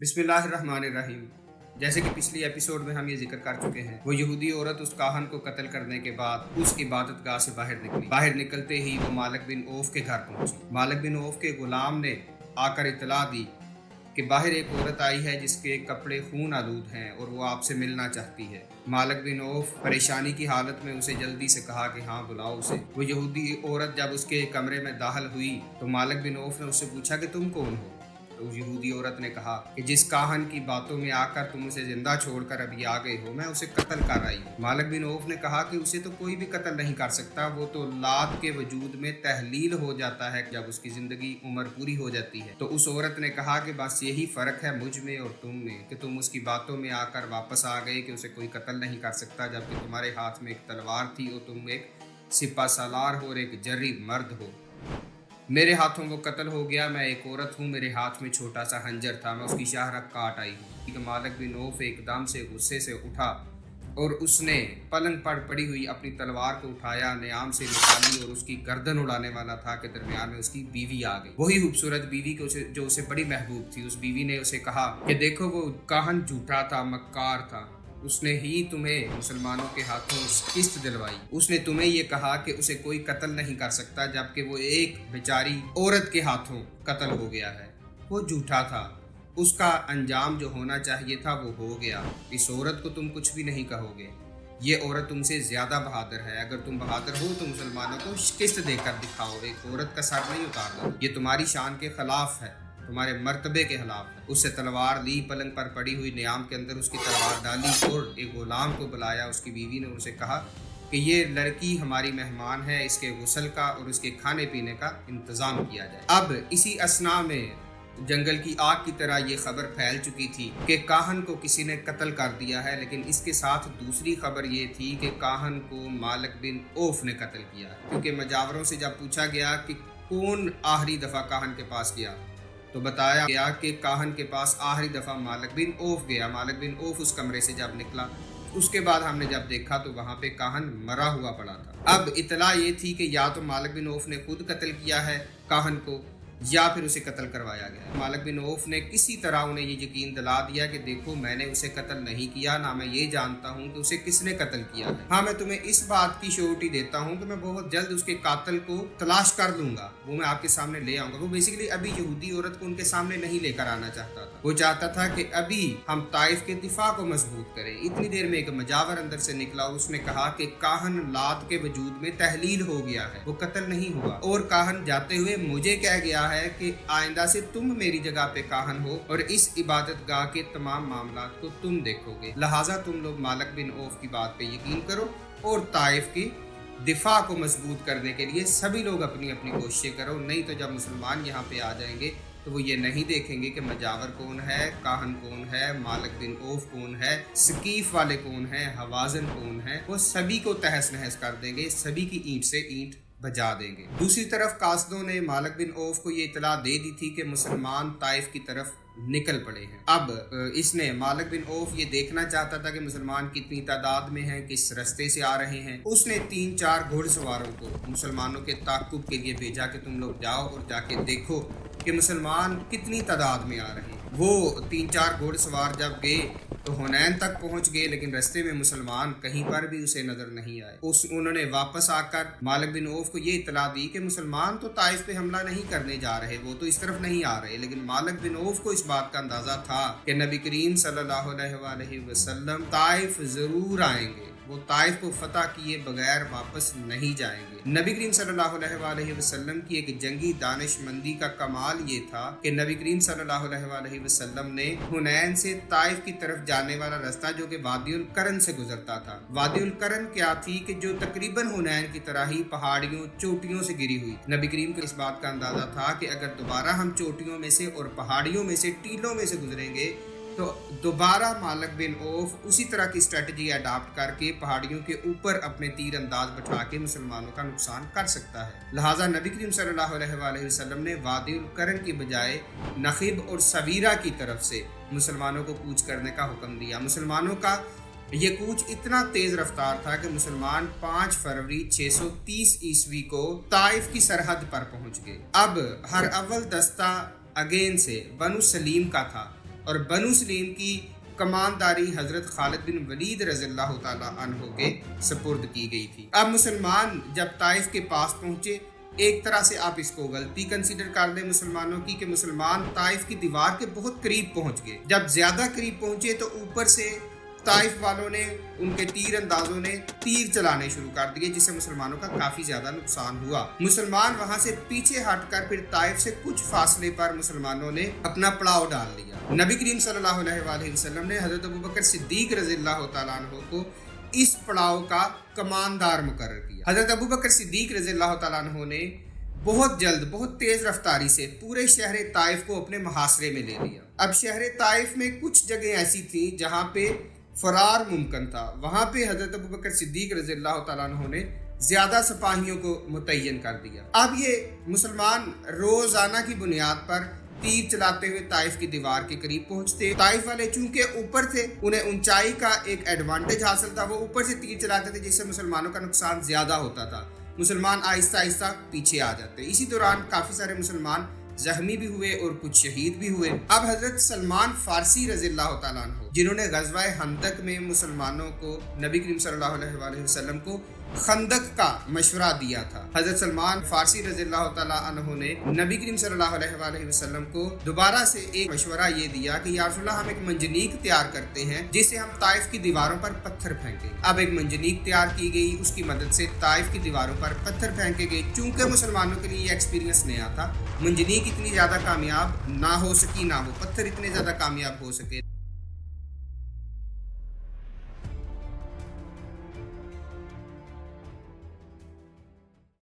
बिस्मिल्लाहिर्रहमानिर्रहीम। जैसे कि पिछली एपिसोड में हम ये जिक्र कर चुके हैं, वो यहूदी औरत उस काहन को कत्ल करने के बाद उस इबादतगाह से बाहर निकली। बाहर निकलते ही वो मालिक बिन औफ के घर पहुंची। मालिक बिन औफ के गुलाम ने आकर इतला दी कि बाहर एक औरत आई है जिसके कपड़े खून आलूद हैं और वो आपसे मिलना चाहती है। मालिक बिन औफ परेशानी की हालत में उसे जल्दी से कहा कि हाँ बुलाओ उसे। वो यहूदी औरत जब उसके कमरे में दाखिल हुई तो मालिक बिन औफ ने उससे पूछा कि तुम कौन हो। तो उस यहूदी औरत ने कहा कि जिस काहन की बातों में आकर तुम उसे जिंदा छोड़कर अभी आ गए हो, मैं उसे कत्ल कर रही हूँ। मालिक बिन औफ ने कहा कि उसे तो कोई भी कत्ल नहीं कर सकता, वो तो लात के वजूद में तहलील हो जाता है जब उसकी जिंदगी उम्र पूरी हो जाती है। तो उस औरत ने कहा कि बस यही फर्क है मुझ में और तुम में कि तुम उसकी बातों में आकर वापस आ गए कि उसे कोई कत्ल नहीं कर सकता, जबकि तुम्हारे हाथ में एक तलवार थी और तुम एक सिपा सालार हो और एक जर्री मर्द हो। मेरे हाथों वो कत्ल हो गया, मैं एक औरत हूँ, मेरे हाथ में छोटा सा खंजर था, मैं उसकी शाहरग काट आई हूँ। मालिक बिन औफ एकदम से गुस्से से उठा और उसने पलंग पर पड़ी हुई अपनी तलवार को उठाया, नियाम से निकाली और उसकी गर्दन उड़ाने वाला था कि दरमियान में उसकी बीवी आ गई। वही खूबसूरत बीवी जो उसे बड़ी महबूब थी। उस बीवी ने उसे कहा कि देखो वो काहन झूठा था, मक्कार था, उसने ही तुम्हें मुसलमानों के हाथों किस्त दिलवाई। उसने तुम्हें ये कहा कि उसे कोई कत्ल नहीं कर सकता, जबकि वो एक बेचारी औरत के हाथों कत्ल हो गया है। वो झूठा था, उसका अंजाम जो होना चाहिए था वो हो गया। इस औरत को तुम कुछ भी नहीं कहोगे, ये औरत तुमसे ज्यादा बहादुर है। अगर तुम बहादुर हो तो मुसलमानों को किस्त देकर दिखाओ, एक औरत का सर नहीं उतारना, ये तुम्हारी शान के खिलाफ है, तुम्हारे मर्तबे के खिलाफ है। उससे तलवार ली, पलंग पर पड़ी हुई नियाम के अंदर उसकी तलवार डाली और एक गुलाम को बुलाया। उसकी बीवी ने उनसे कहा कि ये लड़की हमारी मेहमान है, इसके गुस्ल का और उसके खाने पीने का इंतजाम किया जाए। अब इसी असना में जंगल की आग की तरह ये खबर फैल चुकी थी कि काहन को किसी ने कत्ल कर दिया है, लेकिन इसके साथ दूसरी खबर ये थी कि काहन को मालिक बिन औफ ने कत्ल किया। क्योंकि मजावरों से जब पूछा गया कि कौन आखिरी दफा काहन के पास गया तो बताया गया कि काहन के पास आखिरी दफा मालिक बिन औफ गया। मालिक बिन औफ उस कमरे से जब निकला, उसके बाद हमने जब देखा तो वहां पे काहन मरा हुआ पड़ा था। अब इतला ये थी कि या तो मालिक बिन औफ ने खुद कत्ल किया है काहन को या फिर उसे कत्ल करवाया गया। मालिक बिन औफ ने किसी तरह उन्हें ये यकीन दिला दिया कि देखो मैंने उसे कत्ल नहीं किया, ना मैं ये जानता हूँ कि उसे किसने कत्ल किया है। हाँ, मैं तुम्हें इस बात की श्योरिटी देता हूँ कि मैं बहुत जल्द उसके कातिल को तलाश कर लूंगा, वो मैं आपके सामने ले आऊंगा। वो बेसिकली अभी यहूदी औरत को उनके सामने नहीं लेकर आना चाहता था, वो चाहता था कि अभी हम ताइफ के दिफा को मजबूत करें। इतनी देर में एक मजावर अंदर से निकला, उसने कहा कि काहन लात के वजूद में तहलील हो गया है, वो कत्ल नहीं हुआ। और काहन जाते हुए मुझे कह गया है कि आइंदा से तुम मेरी जगह पे काहन हो और इस इबादत गाह के तमाम मामलात को तुम देखोगे, लिहाजा तुम लोग मालिक बिन औफ की बात पे यकीन करो और ताइफ की दिफा को मजबूत करने के लिए सभी लोग अपनी अपनी कोशिशें करो। नहीं तो जब मुसलमान यहाँ पे आ जाएंगे तो वो ये नहीं देखेंगे कि मजावर कौन है, काहन कौन है, मालिक बिन औफ कौन है, सकीफ वाले कौन है, हवाजन कौन है, वो सभी को तहस नहस कर देंगे, सभी की ईंट से ईंट बजा देंगे। दूसरी तरफ कासदों ने मालिक बिन औफ को ये इतला दे दी थी कि मुसलमान ताइफ की तरफ निकल पड़े हैं। अब इसने मालिक बिन औफ ये देखना चाहता था कि मुसलमान कितनी तादाद में हैं, किस रास्ते से आ रहे हैं। उसने 3-4 घुड़सवारों को मुसलमानों के ताक़ुब के लिए भेजा कि तुम लोग जाओ और जाके देखो कि मुसलमान कितनी तादाद में आ रहे हैं। वो 3-4 घुड़सवार जब गए तो हुनैन तक पहुंच गए, लेकिन रास्ते में मुसलमान कहीं पर भी उसे नजर नहीं आए। उन्होंने वापस आकर मालिक बिन औफ को ये इतला दी कि मुसलमान तो ताइफ पे हमला नहीं करने जा रहे, वो तो इस तरफ नहीं आ रहे। लेकिन मालिक बिन औफ को इस बात का अंदाजा था कि नबी करीम सल्लल्लाहु अलैहि वसल्लम ताइफ जरूर आएंगे, वो ताइफ को फतह किए बगैर वापस नहीं जाएंगे। नबी करीम सल्लल्लाहु अलैहि वसल्लम की एक जंगी दानिशमंदी का कमाल ये था कि नबी करीम सल्लल्लाहु अलैहि वसल्लम ने हुनैन से ताइफ की तरफ जाने वाला रास्ता जो कि वादियुल करन से गुजरता था। वादियुल करन क्या थी कि जो तकरीबन हुनैन की तरह ही पहाड़ियों चोटियों से गिरी हुई। नबी करीम को इस बात का अंदाजा था कि अगर दोबारा हम चोटियों में से और पहाड़ियों में से टीलों में से गुजरेंगे तो दोबारा मालिक बिन औफ उसी तरह की स्ट्रेटजी अडॉप्ट करके पहाड़ियों के ऊपर अपने तीर अंदाज बैठा के मुसलमानों का नुकसान कर सकता है। लिहाजा नबी करीम सल्लल्लाहु अलैहि वसल्लम ने वादियुल करन की बजाय नखीब और सवीरा की तरफ से मुसलमानों को कूच करने का हुक्म दिया। मुसलमानों का ये कूच इतना तेज रफ्तार था कि मुसलमान 5 फरवरी 630 ईस्वी को ताइफ की सरहद पर पहुंच गए। अब हर अव्वल दस्ता अगेन से बनु सलीम का था। اور بنو سلیم کی کمانداری حضرت خالد بن ولید رضی اللہ تعالیٰ عنہ کے سپرد کی گئی تھی۔ اب مسلمان جب طائف کے پاس پہنچے، ایک طرح سے آپ اس کو غلطی کنسیڈر کر لیں مسلمانوں کی کہ مسلمان طائف کی دیوار کے بہت قریب پہنچ گئے۔ جب زیادہ قریب پہنچے تو اوپر سے طائف والوں نے، ان کے تیر اندازوں نے تیر چلانے شروع کر دیے، جس سے مسلمانوں کا کافی زیادہ نقصان ہوا۔ مسلمان وہاں سے پیچھے ہٹ کر پھر طائف سے کچھ فاصلے پر مسلمانوں نے اپنا پڑاؤ ڈال لیا۔ نبی کریم صلی اللہ علیہ وآلہ وسلم نے حضرت ابوبکر صدیق رضی اللہ تعالیٰ عنہ کو اس پڑاؤ کا کماندار مقرر کیا۔ حضرت ابوبکر صدیق رضی اللہ تعالیٰ عنہ نے بہت جلد، بہت تیز رفتاری سے پورے شہر طائف کو اپنے محاصرے میں لے لیا۔ اب شہر طائف میں کچھ جگہیں ایسی تھیں جہاں پہ فرار ممکن تھا، وہاں پہ حضرت ابوبکر صدیق رضی اللہ تعالیٰ عنہ نے زیادہ سپاہیوں کو متعین کر دیا۔ اب یہ مسلمان روزانہ کی بنیاد پر تیر چلاتے ہوئے طائف کی دیوار کے قریب پہنچتے۔ طائف والے چونکہ اوپر تھے، انہیں اونچائی کا ایک ایڈوانٹیج حاصل تھا، وہ اوپر سے تیر چلاتے تھے جس سے مسلمانوں کا نقصان زیادہ ہوتا تھا۔ مسلمان آہستہ آہستہ پیچھے آ جاتے۔ اسی دوران کافی سارے مسلمان زخمی بھی ہوئے اور کچھ شہید بھی ہوئے۔ اب حضرت سلمان فارسی رضی اللہ تعالیٰ عنہ، جنہوں نے غزوہ خندق میں مسلمانوں کو، نبی کریم صلی اللہ علیہ وآلہ وسلم کو خندق کا مشورہ دیا تھا، حضرت سلمان فارسی رضی اللہ تعالیٰ عنہ نے نبی کریم صلی اللہ علیہ وآلہ وسلم کو دوبارہ سے ایک مشورہ یہ دیا کہ یا رسول اللہ، ہم ایک منجنیق تیار کرتے ہیں جس سے ہم طائف کی دیواروں پر پتھر پھینکیں۔ اب ایک منجنیق تیار کی گئی، اس کی مدد سے طائف کی دیواروں پر پتھر پھینکے گئے۔ چونکہ مسلمانوں کے لیے یہ ایکسپیرینس نیا تھا، منجنیق اتنی زیادہ کامیاب نہ ہو سکی، نہ وہ پتھر اتنے زیادہ کامیاب ہو سکے۔